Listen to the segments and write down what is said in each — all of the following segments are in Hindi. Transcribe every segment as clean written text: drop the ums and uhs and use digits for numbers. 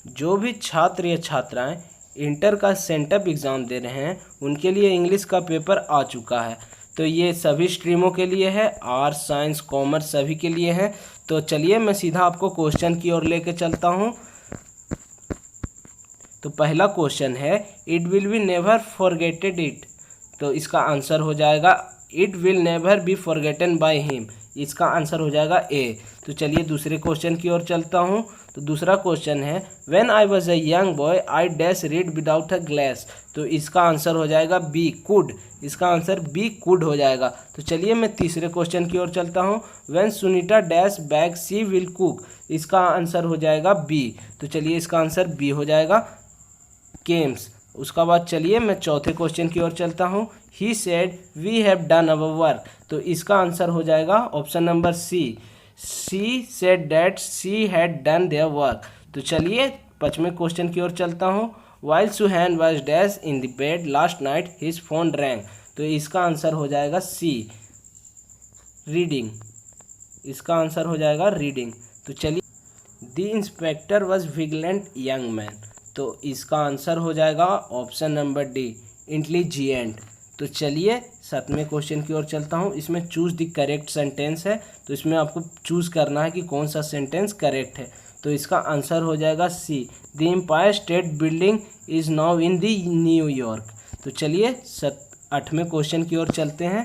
जो भी छात्र या छात्राएं इंटर का सेंटअप एग्ज़ाम दे रहे हैं उनके लिए इंग्लिश का पेपर आ चुका है। तो ये सभी स्ट्रीमों के लिए है, आर्ट्स साइंस कॉमर्स सभी के लिए है। तो चलिए मैं सीधा आपको क्वेश्चन की ओर लेके चलता हूँ। तो पहला क्वेश्चन है, it will be never forgetted it. तो इसका आंसर हो जाएगा it will never be forgotten by him. इसका आंसर हो जाएगा ए। तो चलिए दूसरे क्वेश्चन की ओर चलता हूँ। तो दूसरा क्वेश्चन है, when I was a young boy I dash read without a glass. तो इसका आंसर हो जाएगा बी कुड। इसका आंसर बी कुड हो जाएगा। तो चलिए मैं तीसरे क्वेश्चन की ओर चलता हूँ। When Sunita dash back she will cook. इसका आंसर हो जाएगा बी। तो चलिए इसका आंसर बी हो जाएगा केम्स। उसका बाद चलिए मैं चौथे क्वेश्चन की ओर चलता हूँ। He said we have done our work. तो इसका आंसर हो जाएगा option number C. She said that she had done their work. तो चलिए पांचवें क्वेश्चन की ओर चलता हूँ। While Suhain was dash in the bed last night his phone rang. तो इसका आंसर हो जाएगा सी रीडिंग। इसका आंसर हो जाएगा रीडिंग। तो चलिए the inspector was vigilant young man. तो इसका आंसर हो जाएगा ऑप्शन नंबर डी इंटेलिजेंट। तो चलिए सातवें क्वेश्चन की ओर चलता हूँ। इसमें चूज द करेक्ट सेंटेंस है। तो इसमें आपको चूज करना है कि कौन सा सेंटेंस करेक्ट है। तो इसका आंसर हो जाएगा C, the empire state building is now in the New York. तो चलिए आठवें क्वेश्चन की ओर चलते हैं।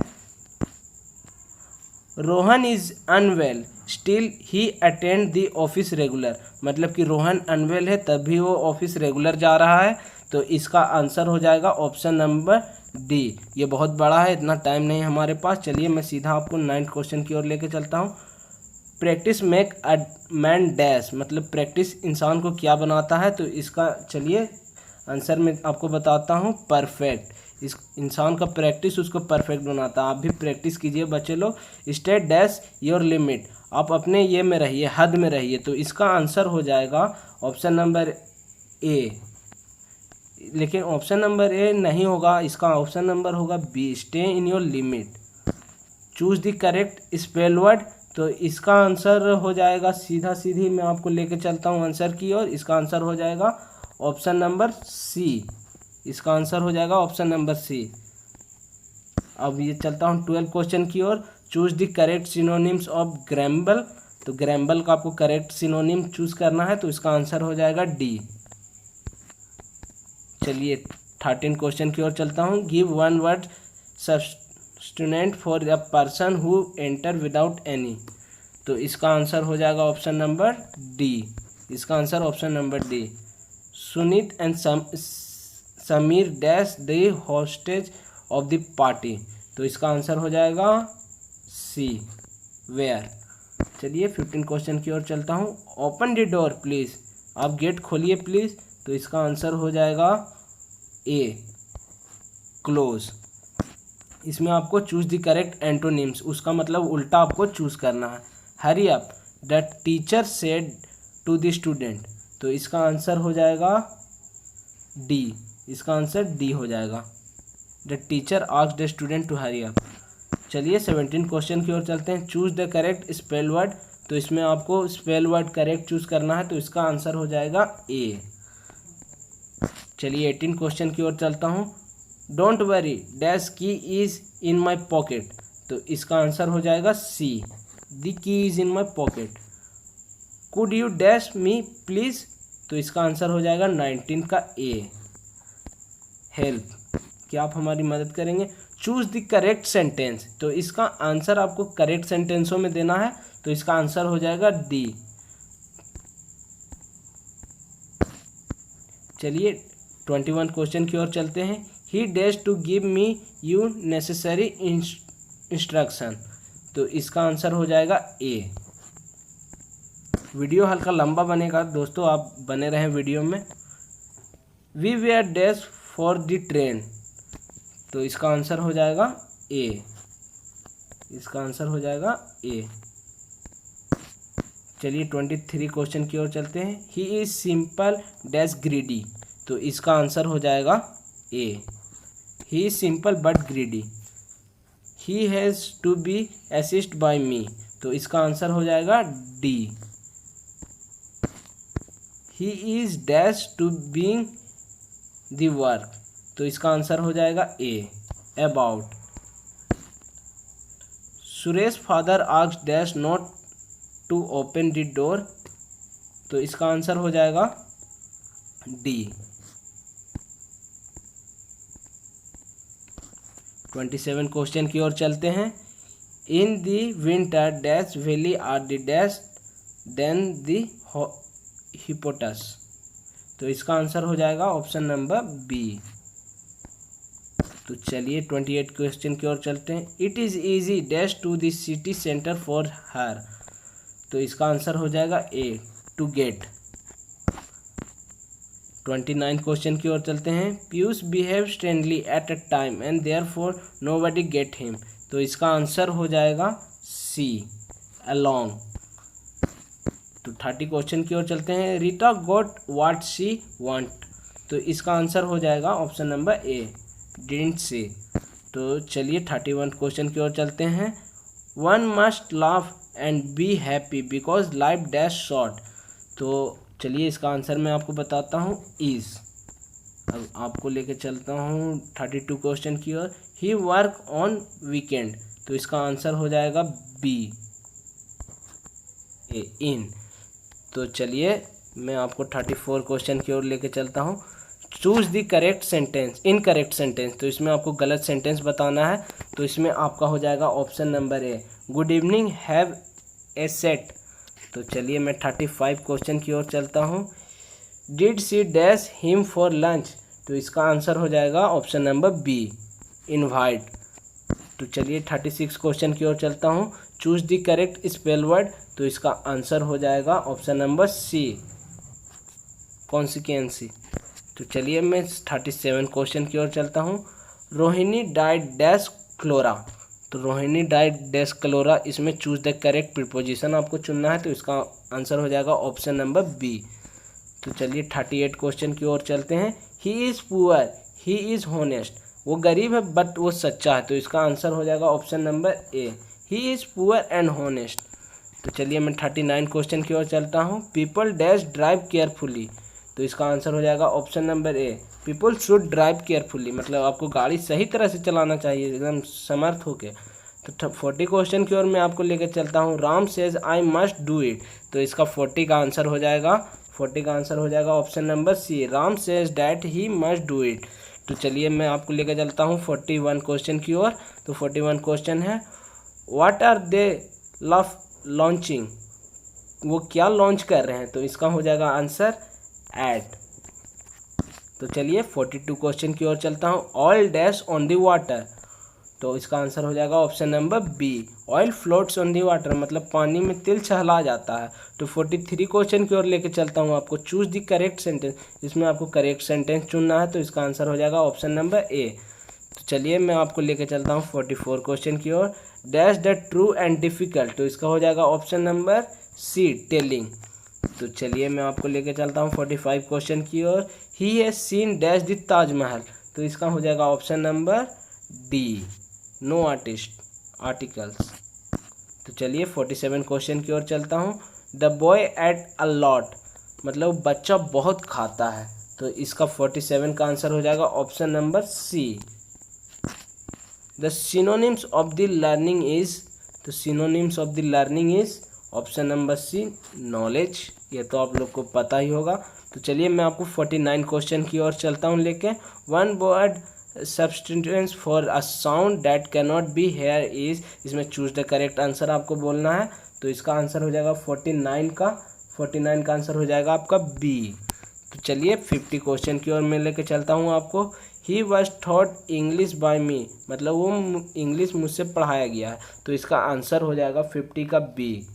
Rohan is unwell still he attend the office regular. मतलब कि रोहन अनवेल है तब भी वो ऑफिस रेगुलर जा रहा है। तो इसका आंसर हो जाएगा ऑप्शन नंबर डी। ये बहुत बड़ा है, इतना टाइम नहीं हमारे पास। चलिए मैं सीधा आपको 9th क्वेश्चन की ओर लेके चलता हूँ। Practice make a man dash. मतलब प्रैक्टिस इंसान को क्या बनाता है। तो इसका चलिए आंसर में आपको बताता हूँ परफेक्ट। इस इंसान का प्रैक्टिस उसको परफेक्ट बनाता है। आप भी प्रैक्टिस कीजिए बच्चे लोग। Stay dash your limit. आप अपने ये में रहिए, हद में रहिए। तो इसका आंसर हो जाएगा ऑप्शन नंबर ए। लेकिन ऑप्शन नंबर ए नहीं होगा, इसका ऑप्शन नंबर होगा B, stay in your limit. Choose the correct spell word. तो इसका आंसर हो जाएगा सीधा सीधी मैं आपको लेके चलता हूँ आंसर की ओर। इसका आंसर हो जाएगा ऑप्शन नंबर सी। इसका आंसर हो जाएगा ऑप्शन नंबर सी। अब ये चलता हूँ 12 क्वेश्चन की ओर। Choose the correct synonyms of grumble. तो ग्रैम्बल का आपको करेक्ट सिनोनिम चूज करना है। तो इसका आंसर हो जाएगा डी। चलिए 13 क्वेश्चन की ओर चलता हूँ। Give one word substituent for a person who enter without any. तो इसका आंसर हो जाएगा ऑप्शन नंबर डी। इसका answer option number D. Sunit and Sameer dash the hostage of the party. तो इसका आंसर हो जाएगा सी, वेयर। चलिए 15 क्वेश्चन की ओर चलता हूँ। Open the door please. आप गेट खोलिए प्लीज़। तो इसका आंसर हो जाएगा ए, क्लोज। इसमें आपको चूज द करेक्ट एंटोनिम्स, उसका मतलब उल्टा आपको चूज करना है। Hurry up the teacher said to the student. तो इसका आंसर हो जाएगा डी। इसका आंसर डी हो जाएगा। The teacher asked the student to hurry up. चलिए 17 क्वेश्चन की ओर चलते हैं। Choose the correct spell word. तो इसमें आपको स्पेल वर्ड करेक्ट चूज करना है। तो इसका आंसर हो जाएगा ए। चलिए 18 क्वेश्चन की ओर चलता हूँ। Don't worry dash key is in my pocket. तो इसका आंसर हो जाएगा C, the key is in my pocket. Could you dash me please. तो इसका आंसर हो जाएगा 19 का ए, हेल्प। क्या आप हमारी मदद करेंगे। Choose the correct sentence. तो इसका आंसर आपको करेक्ट सेंटेंसों में देना है। तो इसका आंसर हो जाएगा डी। चलिए 21 क्वेश्चन की ओर चलते हैं। He dash to give me you necessary instruction. तो इसका आंसर हो जाएगा ए। वीडियो हल्का लंबा बनेगा दोस्तों, आप बने रहें वीडियो में। We were dash for the train. तो इसका आंसर हो जाएगा ए। इसका आंसर हो जाएगा ए। चलिए 23 क्वेश्चन की ओर चलते हैं। He is simple dash greedy. तो इसका आंसर हो जाएगा A. He is simple but greedy. He has to be assist by me. तो इसका आंसर हो जाएगा D. He is dash to being the work, तो इसका आंसर हो जाएगा A, about. Suresh father asked dash not to open the door, तो इसका आंसर हो जाएगा डी। 27 क्वेश्चन की ओर चलते हैं। In the winter dash valley are the dash then the hilltops, तो इसका आंसर हो जाएगा ऑप्शन नंबर बी। तो चलिए 28 क्वेश्चन की ओर चलते हैं। It is easy dash to the city centre for her, तो इसका आंसर हो जाएगा ए, टू गेट। 29 क्वेश्चन की ओर चलते हैं। Piyush behave strangely at a time and therefore nobody get him, तो इसका आंसर हो जाएगा सी, अलोंग। तो 30 क्वेश्चन की ओर चलते हैं। Rita got what she want, तो इसका आंसर हो जाएगा option number A, didn't see. तो चलिए 31 क्वेश्चन की ओर चलते हैं। One must laugh and be happy because life dash short, तो चलिए इसका आंसर मैं आपको बताता हूँ, इज। अब आपको लेके चलता हूँ 32 क्वेश्चन की ओर। ही वर्क ऑन वीकेंड, तो इसका आंसर हो जाएगा बी, ए, इन। तो चलिए मैं आपको 34 क्वेश्चन की ओर लेके चलता हूँ। Choose the correct sentence, incorrect sentence, तो इसमें आपको गलत सेंटेंस बताना है। तो इसमें आपका हो जाएगा option number A, good evening have a set. तो चलिए मैं 35 क्वेश्चन की ओर चलता हूँ। Did she dash him for lunch, तो इसका आंसर हो जाएगा ऑप्शन नंबर बी, इनवाइट। तो चलिए 36 क्वेश्चन की ओर चलता हूँ। Choose the correct spell word, तो इसका आंसर हो जाएगा ऑप्शन नंबर सी, कॉन्सिक्वेंसी। तो चलिए मैं 37 क्वेश्चन की ओर चलता हूँ। रोहिणी डाइड डैश क्लोरा, तो रोहिणी डाइड डैश क्लोरा, इसमें चूज द करेक्ट प्रीपोजिशन आपको चुनना है। तो इसका आंसर हो जाएगा ऑप्शन नंबर बी। तो चलिए 38 क्वेश्चन की ओर चलते हैं। He is poor he is honest, वो गरीब है बट वो सच्चा है, तो इसका आंसर हो जाएगा option number A, he is poor and honest. तो चलिए मैं 39 क्वेश्चन की ओर चलता हूँ। पीपल डैश ड्राइव केयरफुली, तो इसका आंसर हो जाएगा option number A, people should drive carefully, मतलब आपको गाड़ी सही तरह से चलाना चाहिए, एकदम समर्थ होके। तो 40 क्वेश्चन की ओर मैं आपको लेकर चलता हूँ। Ram says I must do it, तो इसका 40 का आंसर हो जाएगा, 40 का आंसर हो जाएगा option number C, Ram says that he must do it. तो चलिए मैं आपको लेकर चलता हूँ 41 क्वेश्चन की ओर। तो 41 क्वेश्चन है, व्हाट आर दे लॉन्चिंग, वो क्या लॉन्च कर रहे हैं, तो इसका हो जाएगा आंसर एट। तो चलिए 42 क्वेश्चन की ओर चलता हूँ। Oil dash on the water, तो इसका आंसर हो जाएगा option number B, oil floats on the water, मतलब पानी में तिल चहला जाता है। तो 43 क्वेश्चन की ओर लेके चलता हूँ आपको। चूज द करेक्ट सेंटेंस, इसमें आपको करेक्ट सेंटेंस चुनना है। तो इसका आंसर हो जाएगा ऑप्शन नंबर ए। तो चलिए मैं आपको लेके चलता हूँ 44 क्वेश्चन की ओर। Dash the true and difficult, तो इसका हो जाएगा ऑप्शन नंबर सी, टेलिंग। तो चलिए मैं आपको लेके चलता हूँ 45 क्वेश्चन की ओर। He has seen dash the Taj Mahal, तो इसका हो जाएगा option number D, no articles. तो चलिए 47 क्वेश्चन की ओर चलता हूँ। The boy ate a lot, मतलब बच्चा बहुत खाता है, तो इसका 47 का आंसर हो जाएगा option number C. The synonyms of the learning is, तो synonyms of the learning is option number C, knowledge. ये तो आप लोग को पता ही होगा। तो चलिए मैं आपको 49 क्वेश्चन की ओर चलता हूँ लेके। One word substance for a sound that can not be here is, इसमें चूज द करेक्ट आंसर आपको बोलना है। तो इसका आंसर हो जाएगा 49 का आंसर हो जाएगा आपका बी। तो चलिए 50 क्वेश्चन की ओर मैं लेके चलता हूँ आपको। He was thought English by me, मतलब वो इंग्लिश मुझसे पढ़ाया गया है, तो इसका आंसर हो जाएगा 50 का बी।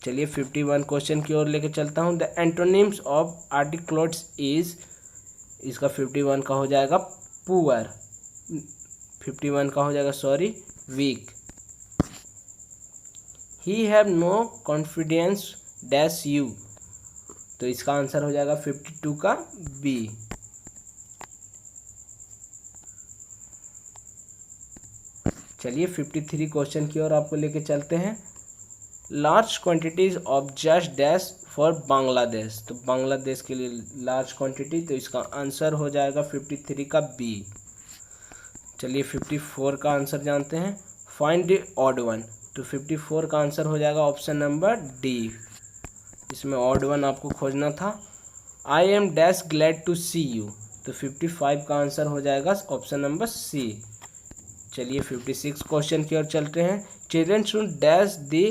चलिए 51 क्वेश्चन की ओर लेके चलता हूँ। द एंटोनिम्स ऑफ आर्टिक्लोट्स इज, इसका 51 का हो जाएगा पुअर, 51 का हो जाएगा sorry, week. He have no confidence dash you, तो इसका आंसर हो जाएगा 52 का बी। चलिए 53 क्वेश्चन की ओर आपको लेके चलते हैं। Large quantities of just dash for Bangladesh, तो बांग्लादेश के लिए लार्ज क्वांटिटी, तो इसका आंसर हो जाएगा 53 का बी। चलिए 54 का आंसर जानते हैं, फाइंड द ऑड वन, तो 54 का आंसर हो जाएगा ऑप्शन नंबर डी, इसमें ऑड वन आपको खोजना था। I am dash glad to see you, तो 55 का आंसर हो जाएगा ऑप्शन नंबर सी। चलिए 56 क्वेश्चन की ओर चलते हैं, children should dash the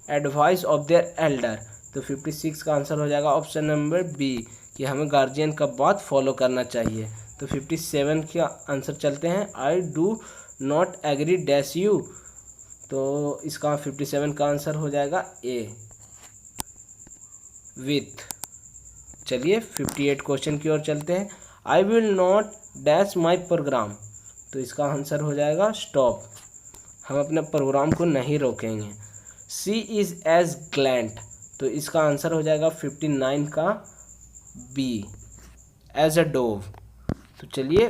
advice of their Elder, तो 56 का आंसर हो जाएगा ऑप्शन नंबर बी, कि हमें गार्जियन का बात फॉलो करना चाहिए। तो 57 का आंसर चलते हैं, I do not agree dash you, तो इसका 57 का आंसर हो जाएगा ए, विथ। चलिए 58 क्वेश्चन की ओर चलते हैं, I will not dash my programme, तो इसका आंसर हो जाएगा स्टॉप, हम अपने प्रोग्राम को नहीं रोकेंगे। सी इज़ एज ग्लैंट, तो इसका आंसर हो जाएगा 59 का बी, एज अ डोव। तो चलिए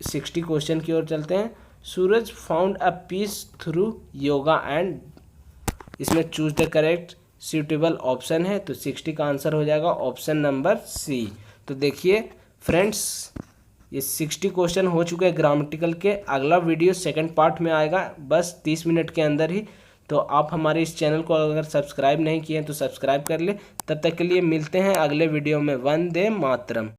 60 क्वेश्चन की ओर चलते हैं, Suraj found a peace through yoga and, इसमें choose the correct suitable option है, तो 60 का आंसर हो जाएगा ऑप्शन नंबर सी। तो देखिए फ्रेंड्स, ये 60 क्वेश्चन हो चुके हैं ग्रामेटिकल के, अगला वीडियो सेकंड पार्ट में आएगा बस 30 मिनट के अंदर ही। तो आप हमारे इस चैनल को अगर सब्सक्राइब नहीं किए हैं तो सब्सक्राइब कर ले। तब तक के लिए मिलते हैं अगले वीडियो में। वंदे मातरम।